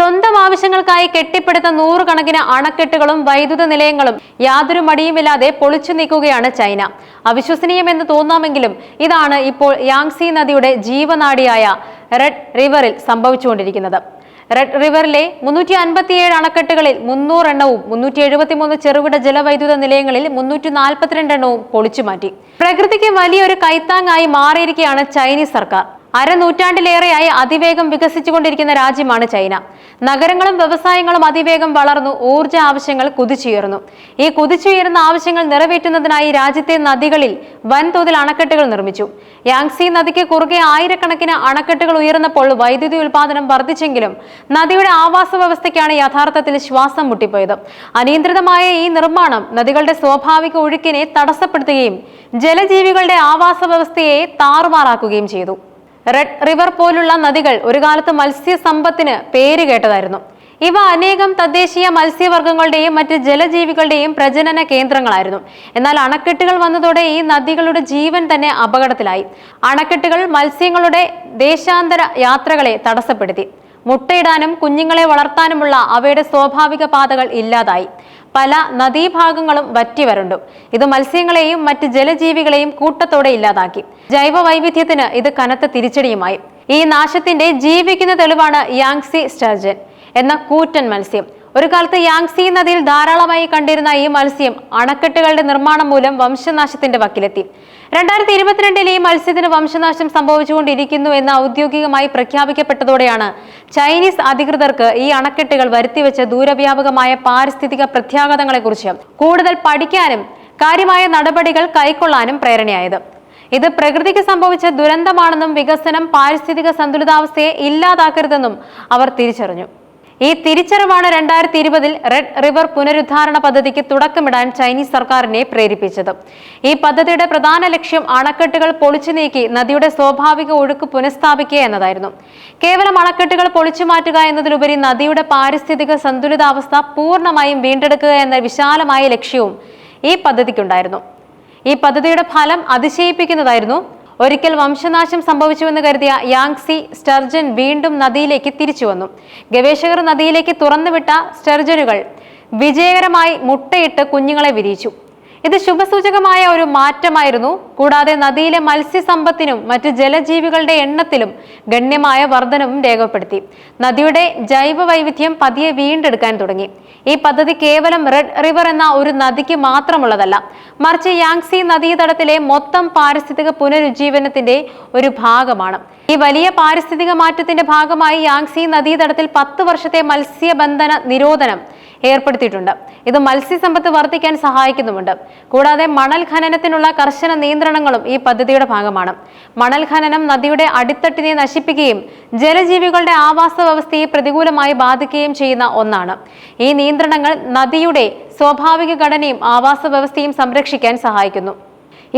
സ്വന്തം ആവശ്യങ്ങൾക്കായി കെട്ടിപ്പടുത്ത നൂറുകണക്കിന് അണക്കെട്ടുകളും വൈദ്യുത നിലയങ്ങളും യാതൊരു മടിയുമില്ലാതെ പൊളിച്ചു നീക്കുകയാണ് ചൈന. അവിശ്വസനീയമെന്ന് തോന്നാമെങ്കിലും ഇതാണ് ഇപ്പോൾ യാങ്സി നദിയുടെ ജീവനാഡിയായ റെഡ് റിവറിൽ സംഭവിച്ചുകൊണ്ടിരിക്കുന്നത്. റെഡ് റിവറിലെ 357 അണക്കെട്ടുകളിൽ 300 എണ്ണവും 373 ചെറുകിട ജലവൈദ്യുത നിലയങ്ങളിൽ 342 എണ്ണവും പൊളിച്ചുമാറ്റി. പ്രകൃതിക്ക് വലിയൊരു കൈത്താങ്ങായി മാറിയിരിക്കുകയാണ് ചൈനീസ് സർക്കാർ. അരനൂറ്റാണ്ടിലേറെയായി അതിവേഗം വികസിച്ചുകൊണ്ടിരിക്കുന്ന രാജ്യമാണ് ചൈന. നഗരങ്ങളും വ്യവസായങ്ങളും അതിവേഗം വളർന്നു, ഊർജ്ജ ആവശ്യങ്ങൾ കുതിച്ചുയർന്നു. ഈ കുതിച്ചുയരുന്ന ആവശ്യങ്ങൾ നിറവേറ്റുന്നതിനായി രാജ്യത്തെ നദികളിൽ വൻതോതിൽ അണക്കെട്ടുകൾ നിർമ്മിച്ചു. യാങ്സി നദിക്ക് കുറുകെ ആയിരക്കണക്കിന് അണക്കെട്ടുകൾ ഉയർന്നപ്പോൾ വൈദ്യുതി ഉൽപാദനം വർദ്ധിച്ചെങ്കിലും നദിയുടെ ആവാസ വ്യവസ്ഥയ്ക്കാണ് യഥാർത്ഥത്തിൽ ശ്വാസം മുട്ടിപ്പോയത്. അനിയന്ത്രിതമായ ഈ നിർമ്മാണം നദികളുടെ സ്വാഭാവിക ഒഴുക്കിനെ തടസ്സപ്പെടുത്തുകയും ജലജീവികളുടെ ആവാസ വ്യവസ്ഥയെ താറുമാറാക്കുകയും ചെയ്തു. റെഡ് റിവർ പോലുള്ള നദികൾ ഒരു കാലത്ത് മത്സ്യസമ്പത്തിന് പേരുകേട്ടതായിരുന്നു. ഇവ അനേകം തദ്ദേശീയ മത്സ്യവർഗ്ഗങ്ങളുടെയും മറ്റ് ജലജീവികളുടെയും പ്രജനന കേന്ദ്രങ്ങളായിരുന്നു. എന്നാൽ അണക്കെട്ടുകൾ വന്നതോടെ ഈ നദികളുടെ ജീവൻ തന്നെ അപകടത്തിലായി. അണക്കെട്ടുകൾ മത്സ്യങ്ങളുടെ ദേശാന്തര യാത്രകളെ തടസ്സപ്പെടുത്തി. മുട്ടയിടാനും കുഞ്ഞുങ്ങളെ വളർത്താനുമുള്ള അവയുടെ സ്വാഭാവിക പാതകൾ ഇല്ലാതായി. പല നദീഭാഗങ്ങളും വറ്റിവരണ്ടു. ഇത് മത്സ്യങ്ങളെയും മറ്റ് ജലജീവികളെയും കൂട്ടത്തോടെ ഇല്ലാതാക്കി. ജൈവ വൈവിധ്യത്തിന് ഇത് കനത്ത തിരിച്ചടിയുമായി. ഈ നാശത്തിന്റെ ജീവിക്കുന്ന തെളിവാണ് യാങ്സി സ്റ്റർജൻ എന്ന കൂറ്റൻ മത്സ്യം. ഒരു കാലത്ത് യാങ്സി നദിയിൽ ധാരാളമായി കണ്ടിരുന്ന ഈ മത്സ്യം അണക്കെട്ടുകളുടെ നിർമ്മാണം മൂലം വംശനാശത്തിന്റെ വക്കിലെത്തി. 2022 ഈ മത്സ്യത്തിന് വംശനാശം സംഭവിച്ചുകൊണ്ടിരിക്കുന്നു എന്ന് ഔദ്യോഗികമായി പ്രഖ്യാപിക്കപ്പെട്ടതോടെയാണ് ചൈനീസ് അധികൃതർക്ക് ഈ അണക്കെട്ടുകൾ വരുത്തിവെച്ച ദൂരവ്യാപകമായ പാരിസ്ഥിതിക പ്രത്യാഘാതങ്ങളെക്കുറിച്ച് കൂടുതൽ പഠിക്കാനും കാര്യമായ നടപടികൾ കൈക്കൊള്ളാനും പ്രേരണയായത്. ഇത് പ്രകൃതിക്ക് സംഭവിച്ച ദുരന്തമാണെന്നും വികസനം പാരിസ്ഥിതിക സന്തുലിതാവസ്ഥയെ ഇല്ലാതാക്കരുതെന്നും അവർ തിരിച്ചറിഞ്ഞു. ഈ തിരിച്ചറിവാണ് 2020 റെഡ് റിവർ പുനരുദ്ധാരണ പദ്ധതിക്ക് തുടക്കമിടാൻ ചൈനീസ് സർക്കാരിനെ പ്രേരിപ്പിച്ചത്. ഈ പദ്ധതിയുടെ പ്രധാന ലക്ഷ്യം അണക്കെട്ടുകൾ പൊളിച്ചു നീക്കി നദിയുടെ സ്വാഭാവിക ഒഴുക്ക് പുനഃസ്ഥാപിക്കുക എന്നതായിരുന്നു. കേവലം അണക്കെട്ടുകൾ പൊളിച്ചു മാറ്റുക എന്നതിലുപരി നദിയുടെ പാരിസ്ഥിതിക സന്തുലിതാവസ്ഥ പൂർണ്ണമായും വീണ്ടെടുക്കുക എന്ന വിശാലമായ ലക്ഷ്യവും ഈ പദ്ധതിക്കുണ്ടായിരുന്നു. ഈ പദ്ധതിയുടെ ഫലം അതിശയിപ്പിക്കുന്നതായിരുന്നു. ഒരിക്കൽ വംശനാശം സംഭവിച്ചുവെന്ന് കരുതിയ യാങ്സി സ്റ്റർജൻ വീണ്ടും നദിയിലേക്ക് തിരിച്ചു വന്നു. ഗവേഷകർ നദിയിലേക്ക് തുറന്നുവിട്ട സ്റ്റർജനുകൾ വിജയകരമായി മുട്ടയിട്ട് കുഞ്ഞുങ്ങളെ വിരിയിച്ചു. ഇത് ശുഭസൂചകമായ ഒരു മാറ്റമായിരുന്നു. കൂടാതെ നദിയിലെ മത്സ്യസമ്പത്തിനും മറ്റ് ജലജീവികളുടെ എണ്ണത്തിലും ഗണ്യമായ വർധനവും രേഖപ്പെടുത്തി. നദിയുടെ ജൈവ വൈവിധ്യം പതിയെ വീണ്ടെടുക്കാൻ തുടങ്ങി. ഈ പദ്ധതി കേവലം റെഡ് റിവർ എന്ന ഒരു നദിക്ക് മാത്രമുള്ളതല്ല, മറിച്ച് യാങ്സി നദീതടത്തിലെ മൊത്തം പാരിസ്ഥിതിക പുനരുജ്ജീവനത്തിന്റെ ഒരു ഭാഗമാണ്. ഈ വലിയ പാരിസ്ഥിതിക മാറ്റത്തിന്റെ ഭാഗമായി യാങ്സി നദീതടത്തിൽ 10 വർഷത്തെ മത്സ്യബന്ധന നിരോധനം ഏർപ്പെടുത്തിയിട്ടുണ്ട്. ഇത് മത്സ്യസമ്പത്ത് വർദ്ധിക്കാൻ സഹായിക്കുന്നുമുണ്ട്. കൂടാതെ മണൽ ഖനനത്തിനുള്ള കർശന നിയന്ത്രണങ്ങളും ഈ പദ്ധതിയുടെ ഭാഗമാണ്. മണൽ ഖനനം നദിയുടെ അടിത്തട്ടിനെ നശിപ്പിക്കുകയും ജലജീവികളുടെ ആവാസ വ്യവസ്ഥയെ പ്രതികൂലമായി ബാധിക്കുകയും ചെയ്യുന്ന ഒന്നാണ്. ഈ നിയന്ത്രണങ്ങൾ നദിയുടെ സ്വാഭാവിക ഘടനയും ആവാസ വ്യവസ്ഥയും സംരക്ഷിക്കാൻ സഹായിക്കുന്നു.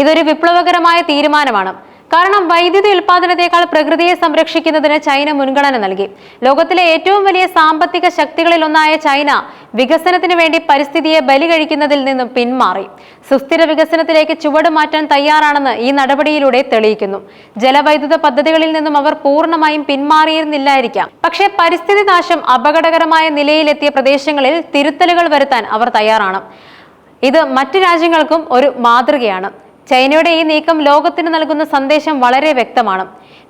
ഇതൊരു വിപ്ലവകരമായ തീരുമാനമാണ്. കാരണം വൈദ്യുതി ഉൽപാദനത്തെക്കാൾ പ്രകൃതിയെ സംരക്ഷിക്കുന്നതിന് ചൈന മുൻഗണന നൽകി. ലോകത്തിലെ ഏറ്റവും വലിയ സാമ്പത്തിക ശക്തികളിൽ ഒന്നായ ചൈന വികസനത്തിന് വേണ്ടി പരിസ്ഥിതിയെ ബലി കഴിക്കുന്നതിൽ നിന്നും പിന്മാറി സുസ്ഥിര വികസനത്തിലേക്ക് ചുവട് മാറ്റാൻ തയ്യാറാണെന്ന് ഈ നടപടിയിലൂടെ തെളിയിക്കുന്നു. ജലവൈദ്യുത പദ്ധതികളിൽ നിന്നും അവർ പൂർണ്ണമായും പിന്മാറിയിരുന്നില്ലായിരിക്കാം. പക്ഷേ പരിസ്ഥിതി നാശം അപകടകരമായ നിലയിലെത്തിയ പ്രദേശങ്ങളിൽ തിരുത്തലുകൾ വരുത്താൻ അവർ തയ്യാറാണ്. ഇത് മറ്റു രാജ്യങ്ങൾക്കും ഒരു മാതൃകയാണ്. ചൈനയുടെ ഈ നീക്കം ലോകത്തിന് നൽകുന്ന സന്ദേശം വളരെ വ്യക്തമാണ്.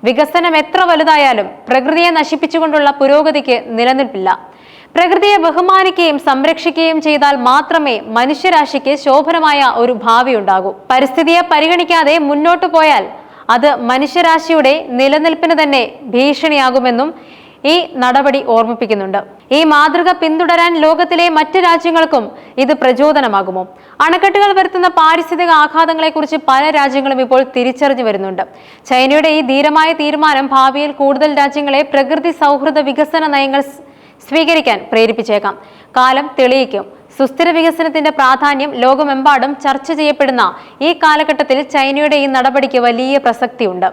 വികസനം എത്ര വലുതായാലും പ്രകൃതിയെ നശിപ്പിച്ചുകൊണ്ടുള്ള പുരോഗതിക്ക് നിലനിൽപ്പില്ല. പ്രകൃതിയെ ബഹുമാനിക്കുകയും സംരക്ഷിക്കുകയും ചെയ്താൽ മാത്രമേ മനുഷ്യരാശിക്ക് ശോഭനമായ ഒരു ഭാവി ഉണ്ടാകൂ. പരിസ്ഥിതിയെ പരിഗണിക്കാതെ മുന്നോട്ടു പോയാൽ അത് മനുഷ്യരാശിയുടെ നിലനിൽപ്പിന് തന്നെ ഭീഷണിയാകുമെന്നും ഈ നടപടി ഓർമ്മിപ്പിക്കുന്നുണ്ട്. ഈ മാതൃക പിന്തുടരാൻ ലോകത്തിലെ മറ്റ് രാജ്യങ്ങൾക്കും ഇത് പ്രചോദനമാകുമോ? അണക്കെട്ടുകൾ വരുത്തുന്ന പാരിസ്ഥിതിക ആഘാതങ്ങളെക്കുറിച്ച് പല രാജ്യങ്ങളും ഇപ്പോൾ തിരിച്ചറിഞ്ഞു വരുന്നുണ്ട്. ചൈനയുടെ ഈ ധീരമായ തീരുമാനം ഭാവിയിൽ കൂടുതൽ രാജ്യങ്ങളെ പ്രകൃതി സൗഹൃദ വികസന നയങ്ങൾ സ്വീകരിക്കാൻ പ്രേരിപ്പിച്ചേക്കാം. കാലം തെളിയിക്കും. സുസ്ഥിര വികസനത്തിന്റെ പ്രാധാന്യം ലോകമെമ്പാടും ചർച്ച ചെയ്യപ്പെടുന്ന ഈ കാലഘട്ടത്തിൽ ചൈനയുടെ ഈ നടപടിക്ക് വലിയ പ്രസക്തിയുണ്ട്.